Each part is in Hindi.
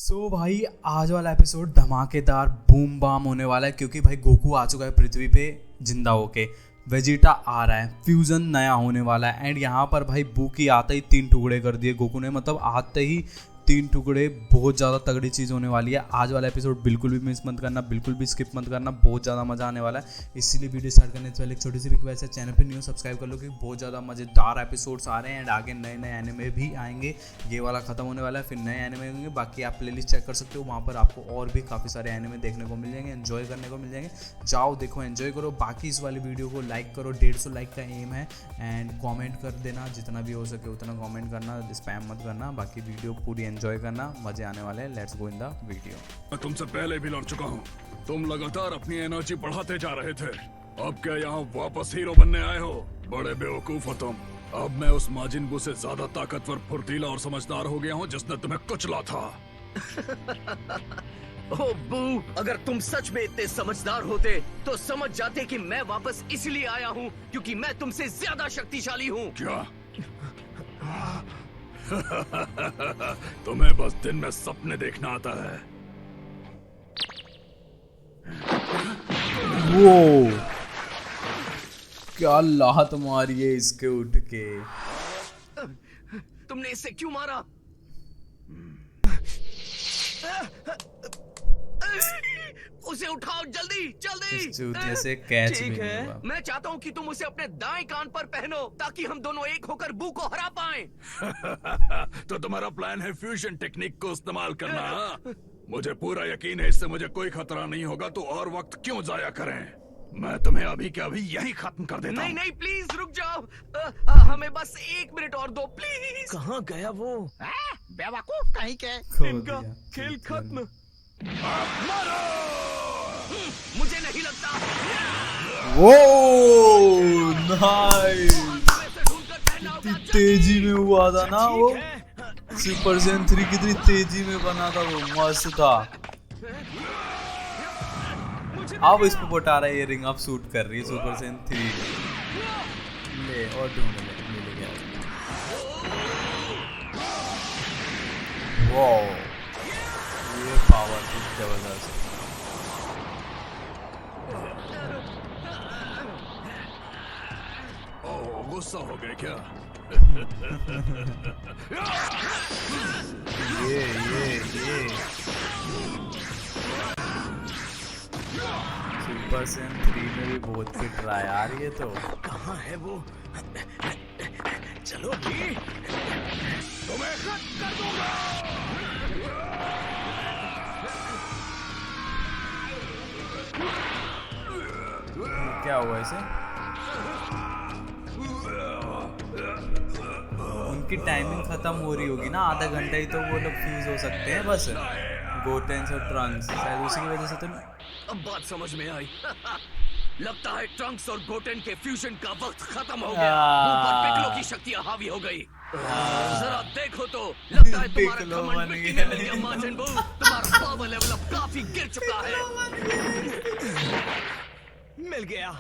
भाई आज वाला एपिसोड धमाकेदार बूम बाम होने वाला है क्योंकि भाई गोकू आ चुका है पृथ्वी पे जिंदा होके। वेजिटा आ रहा है, फ्यूजन नया होने वाला है एंड यहाँ पर भाई बू की आते ही 3 टुकड़े कर दिए गोकू ने, मतलब आते ही 3 टुकड़े। बहुत ज़्यादा तगड़ी चीज़ होने वाली है। आज वाला एपिसोड बिल्कुल भी मिस मत करना, बिल्कुल भी स्किप मत करना, बहुत ज़्यादा मज़ा आने वाला है। इसीलिए वीडियो स्टार्ट करने से पहले एक छोटी सी रिक्वेस्ट है, चैनल पे न्यू सब्सक्राइब कर लो क्योंकि बहुत ज़्यादा मज़ेदार एपिसोड्स आ रहे हैं एंड आगे नए नए एनिमे भी आएंगे। ये वाला खत्म होने वाला है, फिर नए एनिमे होंगे। बाकी आप प्लेलिस्ट चेक कर सकते हो, वहाँ पर आपको और भी काफ़ी सारे एनिमे देखने को मिल जाएंगे, एंजॉय करने को मिल जाएंगे। जाओ देखो, एंजॉय करो। बाकी इस वाली वीडियो को लाइक करो, 150 लाइक का एम है एंड कमेंट कर देना, जितना भी हो सके उतना कमेंट करना, स्पैम मत करना। बाकी वीडियो पूरी एंजॉय करना, मजे आने वाले हैं। Let's go in the video. मैं तुमसे पहले भी लड़ चुका हूँ। तुम लगातार अपनी एनर्जी बढ़ाते जा रहे थे। अब क्या यहाँ वापस हीरो बनने आए हो? बड़े बेवकूफ हो तुम। अब मैं उस माजिन बू से ज्यादा ताकतवर, फुर्तीला और समझदार हो गया हूँ जिसने तुम्हें कुचला था। ओह बू, अगर तुम सच में इतने समझदार होते तो समझ जाते कि मैं वापस इसलिए आया हूँ क्योंकि मैं तुमसे ज्यादा शक्तिशाली हूँ। क्या? तुम्हें बस दिन में सपने देखना आता है। वो क्या लात मारी है इसके उठ के। तुमने इसे क्यों मारा? उसे उठाओ जल्दी जल्दी। इस चूतिया से कैच भी ठीक नहीं है, हुआ। मैं चाहता हूँ कि तुम उसे अपने दाएं कान पर पहनो ताकि हम दोनों एक होकर बू को हरा पाएं। तो तुम्हारा प्लान है फ्यूजन टेक्निक को इस्तेमाल करना? हाँ? मुझे पूरा यकीन है इससे मुझे कोई खतरा नहीं होगा, तो और वक्त क्यों जाया करें? मैं तुम्हें अभी के अभी यही खत्म कर देता हूँ। नहीं प्लीज रुक जाओ। हमें बस 1 मिनट और दो प्लीज। कहाँ गया वो? बेवकूफ कहीं के। इनका खेल खत्म। मुझे नहीं लगता। वो नाइस, कितनी तेजी में हुआ था ना वो। सुपर सैयन 3 कितनी तेजी में बना था वो, मस्त था। अब इस पे बता रहा है ये रिंग अप शूट कर रही है सुपर सैयन 3। ले और ढूंढ ले, मिल गया। वाओ, ये पावर थी जबरदस्त। ओह, गुस्सा हो गए क्या? ये सुपर सैयन 3 में भी बहुत फिट रहा है यार ये तो। कहाँ है वो? चलो भी। तुम्हें खत्म कर दूंगा। क्या हुआ इसे? उनकी टाइमिंग खत्म हो रही होगी ना, आधा घंटा ही तो वो लोग फ्यूज हो सकते हैं बस। गोटेंस और ट्रंक्स, शायद उसी की वजह से तो। अब बात समझ में आई। लगता है ट्रंक्स और गोटेन के फ्यूजन का वक्त खत्म हो गया। ऊपर पिकलो की शक्तियां हावी हो गई। जरा देखो तो, लगता है तुम्हारा पिकलो कमांड बन मिट्टी गया। में मिल गया मार्जिन बू। तुम्हारा पावर लेवल अब काफी गिर चुका है। मिल गया।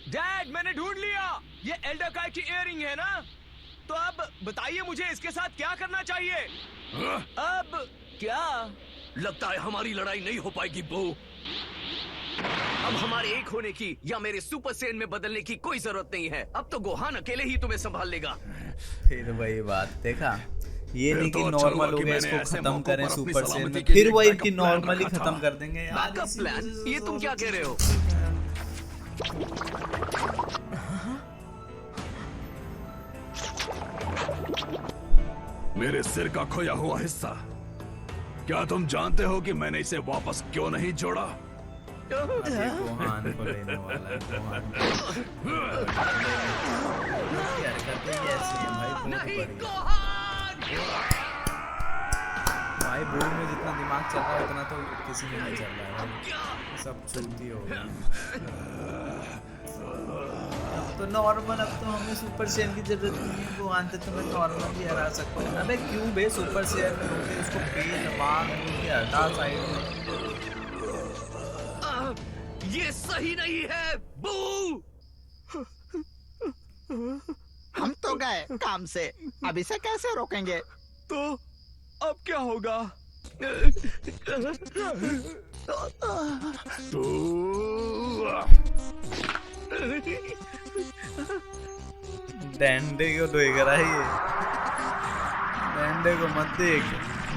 डैड, मैंने ढूंढ लिया। ये एल्डर काय की इयरिंग है ना? तो अब बताइए मुझे इसके साथ क्या करना चाहिए? अब क्या? लगता है हमारी लड़ाई नहीं हो पाएगी बू। अब हमारे एक होने की या मेरे सुपर सैयन में बदलने की कोई जरूरत नहीं है। अब तो गोहान अकेले ही तुम्हें संभाल लेगा। फिर वही बात, देखा ये नहीं तो कि अच्छा नॉर्मल हुआ हो कि गया मैंने इसको ऐसे खत्म मौकों करें पर अपनी सुपर सैयन सलामती में, के फिर लिए वही बैकअप कि प्लान नॉर्मली रखा खत्म था। कर देंगे यार। बैकअप इसी प्लान? वजह से ये तो तुम क्या कुछ- कह रहे हो? मेरे सिर का खोया हुआ हिस्सा, क्या तुम जानते हो कि मैंने इसे वापस क्यों नहीं जोड़ा? अभी गोहान को लेने वाला है। गोहान की हरकतें ही ऐसी हैं भाई, बहुत नहीं बढ़िया। गोहान! भाई बूढ़ में जितना दिमाग चल रहा है उतना तो किसी में नहीं चल रहा है। सब चलती होगी। अब तो नॉर्मल, अब तो हमें सुपर सैयन की जरूरत नहीं है। गोहान तो तुम्हें नॉर्मल ही हरा सकते हैं। अबे क्यों बे सुपर सैयन में होके उसको पेट मार के हटा साइड में। ये सही नहीं है बू। हम तो गए काम से, अब इसे कैसे रोकेंगे? तो क्या होगा? डंडे को देख रहा है ये, डंडे को मत देख,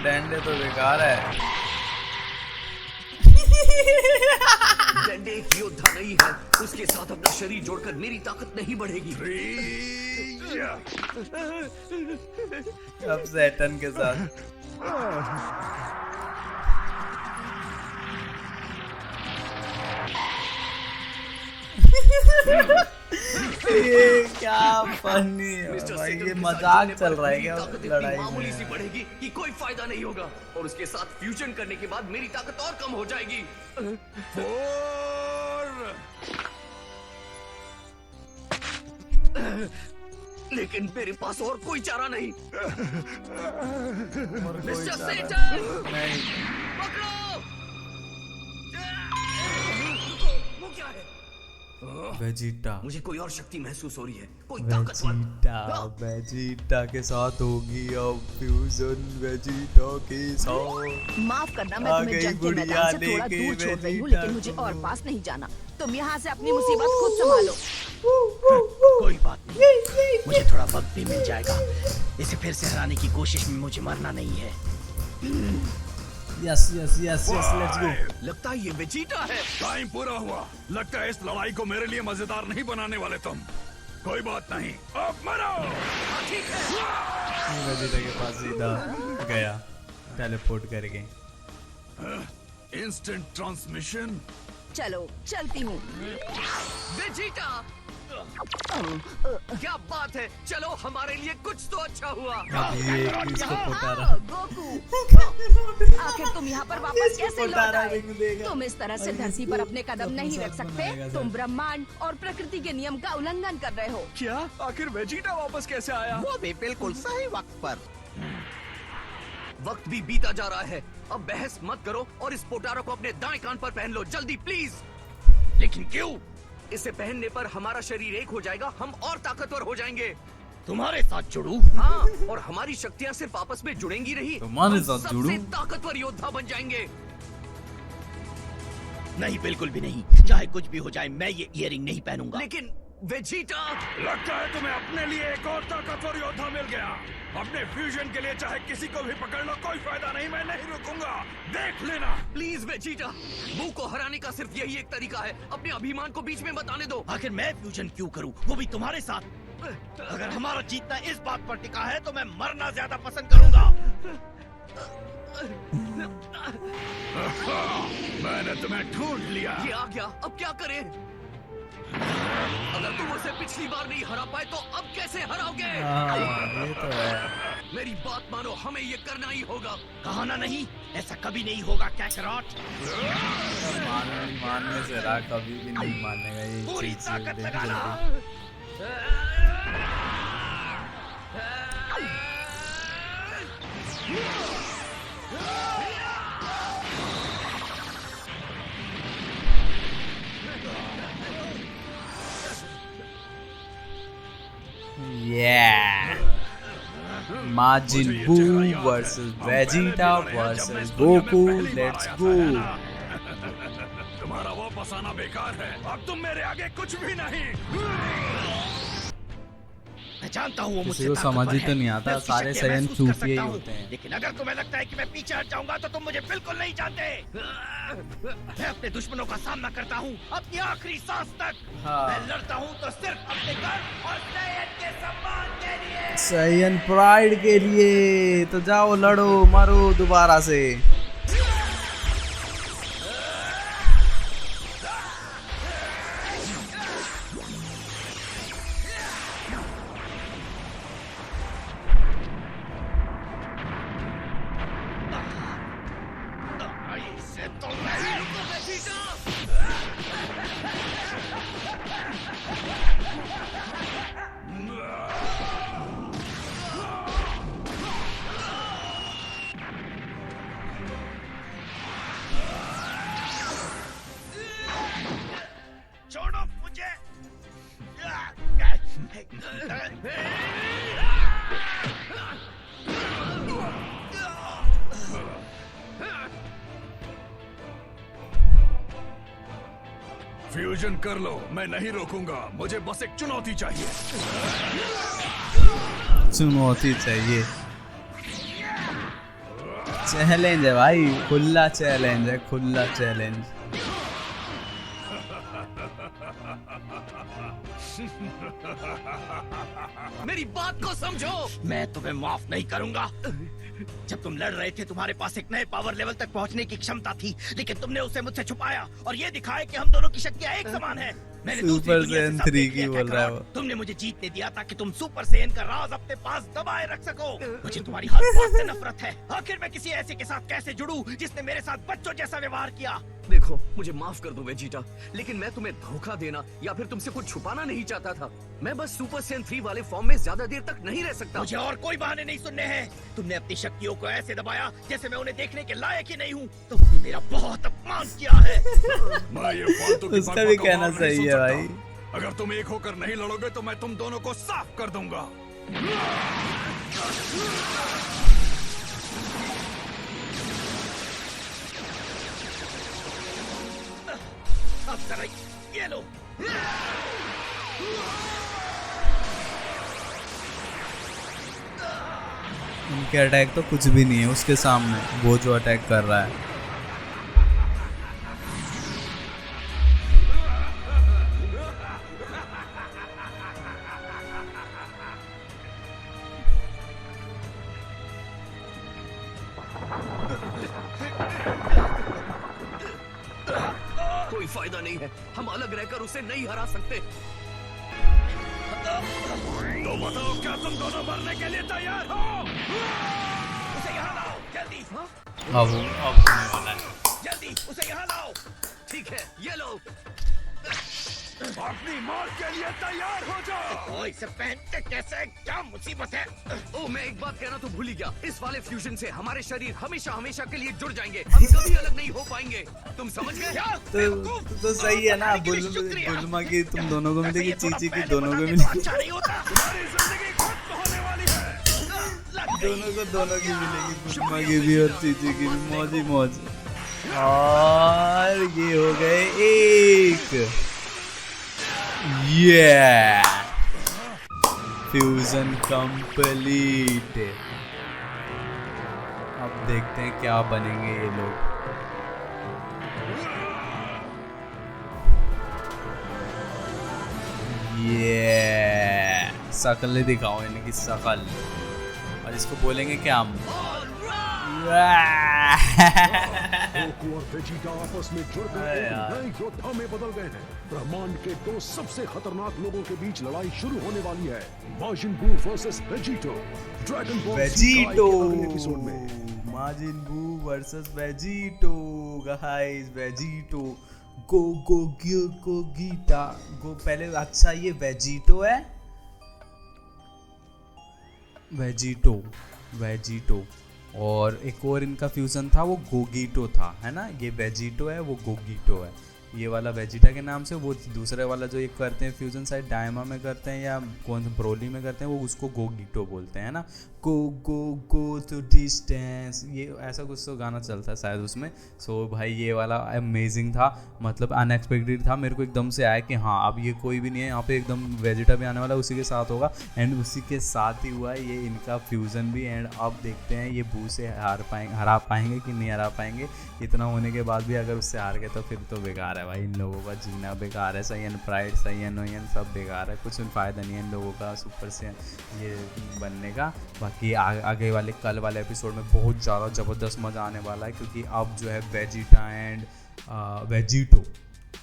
डंडे तो बेकार है। डंडे एक योद्धा नहीं है, उसके साथ अपना शरीर जोड़कर मेरी ताकत नहीं बढ़ेगी। अब सैटर्न के साथ ये क्या फनी है मिस्टर भाई, सेटन ये के साथ मजाक जुड़ने चल पर रहा है मेरी क्या ताकत इतनी लड़ाई मामूली सी में? बढ़ेगी कि कोई फायदा नहीं होगा, और उसके साथ फ्यूजन करने के बाद मेरी ताकत और कम हो जाएगी। लेकिन मेरे पास और कोई चारा नहीं। और कोई मिस्टर चारा सेटन, नहीं। पकड़ो! वो क्या है? वेजिटा, मुझे कोई और शक्ति महसूस हो रही है, कोई ताकतवर। वेजिटा, वेजिटा के साथ होगी अब फ्यूजन, वेजिटा के साथ। माफ करना, मैं आ तुम्हें गई जंग के गुड़िया मैदान से थोड़ा लेके दूर छोड़ रही हूँ, वेजिटा लेकिन मुझे को। और पास नहीं जाना। तुम यहाँ से अपनी मुसीबत खुद संभालो। कोई बात नहीं, मुझे थोड़ा वक्त भी मिल जाएगा। इसे फिर से हराने की कोशिश में मुझे मरना नहीं है। Yes yes yes yes, let's go. लगता है ये वेजिटा है। टाइम पूरा हुआ। लगता है इस लड़ाई को मेरे लिए मजेदार नहीं बनाने वाले तुम। कोई बात नहीं, अब मरो। ठीक है। वेजिटा के पास सीधा गया टेलीपोर्ट करके। Instant transmission. चलो चलती हूँ। वेजिटा, क्या बात है, चलो हमारे लिए कुछ तो अच्छा हुआ। अब ये इसको पोटारा, आओ, गोकू। आखिर तुम यहाँ पर वापस कैसे लौट पोटारा आए? रिंग देगा। तुम इस तरह से और धरती इसको पर अपने कदम अपने नहीं साथ रख सकते। बनाएगा तुम सर। ब्रह्मांड और प्रकृति के नियम का उल्लंघन कर रहे हो। क्या? आखिर वेजिटा वापस कैसे आया? वो भी बिल्कुल सही वक्त पर। वक्त भी बीता जा रहा है, अब बहस मत करो और इस पोटारा को अपने दाएं कान पर पहन लो, जल्दी प्लीज। लेकिन क्यों? इसे पहनने पर हमारा शरीर एक हो जाएगा, हम और ताकतवर हो जाएंगे। तुम्हारे साथ जुड़ूं? हाँ, और हमारी शक्तियाँ सिर्फ आपस में जुड़ेंगी नहीं, तुम्हारे हम साथ सबसे जुड़ूं? ताकतवर योद्धा बन जाएंगे। नहीं, बिल्कुल भी नहीं। चाहे कुछ भी हो जाए, मैं ये इयररिंग नहीं पहनूंगा। लेकिन वेजिटा, लगता है तुम्हें अपने लिए एक और ताकतवर योद्धा मिल गया। अपने फ्यूजन के लिए चाहे किसी को भी पकड़ लो, कोई फायदा नहीं, मैं नहीं रुकूंगा। देख लेना। प्लीज वेजिटा, बू को हराने का सिर्फ यही एक तरीका है, अपने अभिमान को बीच में मत आने दो। आखिर मैं फ्यूजन क्यों करूं, वो भी तुम्हारे साथ? अगर हमारा जीतना इस बात पर टिका है तो मैं मरना ज्यादा पसंद करूंगा। मैंने तुम्हें ढूंढ लिया। ये आ गया, अब क्या करें? अगर तुम उसे पिछली बार नहीं हरा पाए तो अब कैसे हराओगे? हाँ, ये तो है। मेरी बात मानो, हमें ये करना ही होगा। कहा ना नहीं, ऐसा कभी नहीं होगा कैकरॉट। मानने से रहा, कभी भी नहीं मानेगा ये पूरी चीज़। ताकत देख लगाना। जल्दी। माजिन बू versus Vegeta versus Goku, let's go. तुम्हारा वापस आना बेकार है, अब तुम मेरे आगे कुछ भी नहीं। मैं जानता हूँ वो किसी मुझसे को ताकतवर समझ ही है। तो नहीं आता, मैं उसकी सारे शक्तियाँ सयन महसूस कर चूतिए ही सकता हूँ। होते हैं। लेकिन अगर तुम्हें लगता है कि मैं पीछे हट जाऊंगा तो तुम मुझे बिल्कुल नहीं जानते। मैं अपने दुश्मनों का सामना करता हूँ अपनी आखिरी सांस तक। हाँ। मैं लड़ता हूँ तो सिर्फ अपने घर और सैयद के सम्मान के लिए। सयन प्राइड के लिए तो जाओ, लड़ो, मारो दोबारा से। इसे तो नहीं। छोड़ो मुझे। फ्यूजन कर लो, मैं नहीं रोकूंगा। मुझे बस एक चुनौती चाहिए। चुनौती चाहिए, चैलेंज है भाई, खुला चैलेंज है, खुला चैलेंज। मेरी बात को समझो। मैं तुम्हें माफ नहीं करूंगा। जब तुम लड़ रहे थे तुम्हारे पास एक नए पावर लेवल तक पहुंचने की क्षमता थी, लेकिन तुमने उसे मुझसे छुपाया और ये दिखाया कि हम दोनों की शक्तियां एक समान हैं। मैंने दूसरी सुपर दुनिया से सैयन सब 3 देख की लिया बोल था, रहा है क्रॉट। वो। तुमने मुझे जीतने दिया ताकि तुम सुपर सैयन का राज अपने पास दबाए रख सको। मुझे तुम्हारी हर बात से नफरत है। आखिर मैं किसी ऐसे के साथ कैसे जुड़ूं जिसने मेरे साथ बच्चों जैसा व्यवहार किया। देखो, मुझे माफ कर दो वेजिटा, लेकिन मैं तुम्हें धोखा देना या फिर तुमसे कुछ छुपाना नहीं चाहता था। मैं बस सुपर सैयन 3 वाले फॉर्म में ज्यादा देर तक नहीं रह सकता। मुझे और कोई बहाने नहीं सुनने हैं। तुमने अपनी शक्तियों को ऐसे दबाया जैसे मैं उन्हें देखने के लायक ही नहीं हूँ। तुमने मेरा बहुत अपमान किया है। मैं ये फालतू की उसका भी बकबक कहना और नहीं सही सुन है सकता। भाई। अगर तुम एक होकर नहीं लड़ोगे तो मैं तुम दोनों को साफ कर दूंगा। अब जरा ये लो। उनके अटैक तो कुछ भी नहीं है उसके सामने, वो जो अटैक कर रहा है। कोई फायदा नहीं है, हम अलग रहकर उसे नहीं हरा सकते। तो बताओ, क्या तुम दोनों मरने के लिए तैयार हो? उसे यहाँ लाओ जल्दी। अब होने वाला है। जल्दी उसे यहाँ लाओ। ठीक है, ये लो। अपनी मौत के लिए तैयार हो जाओ। ओ, इसे पहनते कैसे? क्या मुसीबत है? ओ, मैं एक बात कहना तो भूल ही गया। इस वाले फ्यूजन से हमारे शरीर हमेशा हमेशा के लिए जुड़ जाएंगे। हम कभी अलग नहीं हो पाएंगे। तुम समझ गए? क्या? तो सही है ना, बुलमा की तुम दोनों को मिलेगी, चीची की दोनों को मिलेगी। अच्छा नहीं होता। तुम्हारी जिंदगी खत्म होने वाली है। दोनों की मिलेगी, बुलमा की भी और चीची की भी। मौज ही मौज। और ये हो गए एक। Fusion complete. अब देखते हैं क्या बनेंगे ये लोग। शकल दिखाओ इनकी शकल, और इसको बोलेंगे क्या हम? गोकू और वेजिटा आपस में जुड़कर अरे एक यार। नए योद्धा में बदल गए हैं। ब्रह्मांड के दो सबसे खतरनाक लोगों के बीच लड़ाई शुरू होने वाली है। माजिन बू versus Vegito. Dragon ball Vegito, episode में माजिन बू वर्सेस वेजिटो। गाइस, वेजिटो गो गो गियो गो गीटा गो। पहले अच्छा ये वेजिटो है, वेजिटो और एक और इनका फ्यूजन था वो गोगीटो था, है ना। ये वेजिटो है, वो गोगीटो है। ये वाला वेजिटा के नाम से, वो दूसरे वाला जो एक करते हैं फ्यूजन शायद डायमा में करते हैं या कौन सा ब्रोली में करते हैं, वो उसको गोगीटो बोलते हैं ना। गो गो गो टू डिस्टेंस, ये ऐसा कुछ तो गाना चलता है शायद उसमें। सो भाई ये वाला अमेजिंग था, मतलब अनएक्सपेक्टेड था। मेरे को एकदम से आया कि हाँ अब ये कोई भी नहीं है यहाँ पे, एकदम वेजिटा भी आने वाला उसी के साथ होगा। एंड उसी के साथ ही हुआ ये इनका फ्यूज़न भी। एंड अब देखते हैं ये बू से हरा पाएंगे कि नहीं हरा पाएंगे। इतना होने के बाद भी अगर उससे हार गए तो फिर तो बेकार है भाई, इन लोगों का जीना बेकार है। सैयन प्राइड, सैयन ओयन सब बेकार है, कुछ फ़ायदा नहीं है इन लोगों का सुपर से ये बनने का। बाकी आगे वाले कल वाले एपिसोड में बहुत ज़्यादा ज़बरदस्त मज़ा आने वाला है, क्योंकि अब जो है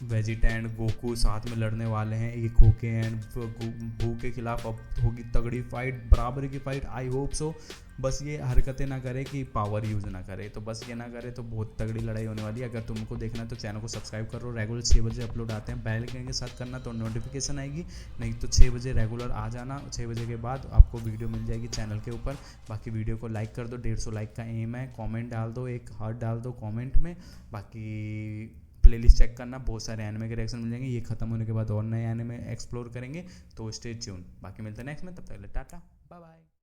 वेजिटा एंड गोकू साथ में लड़ने वाले हैं एक होके। एंड बू के खिलाफ अब होगी तगड़ी फाइट, बराबरी की फाइट। आई होप सो बस ये हरकतें ना करे कि पावर यूज़ ना करे, तो बस ये ना करे तो बहुत तगड़ी लड़ाई होने वाली है। अगर तुमको देखना है तो चैनल को सब्सक्राइब करो। रेगुलर 6 बजे अपलोड आते हैं, बेल आइकन के साथ करना तो नोटिफिकेशन आएगी, नहीं तो 6 बजे रेगुलर आ जाना। 6 बजे के बाद आपको वीडियो मिल जाएगी चैनल के ऊपर। बाकी वीडियो को लाइक कर दो, 150 लाइक का एम है। कमेंट डाल दो, एक हार्ट डाल दो कमेंट में। बाकी प्लेलिस्ट चेक करना, बहुत सारे एनिमे के रिएक्शन मिल जाएंगे। ये खत्म होने के बाद और नए एनिमे एक्सप्लोर करेंगे, तो स्टे ट्यून। बाकी मिलते हैं नेक्स्ट में, तब तक टाटा बाय बाय।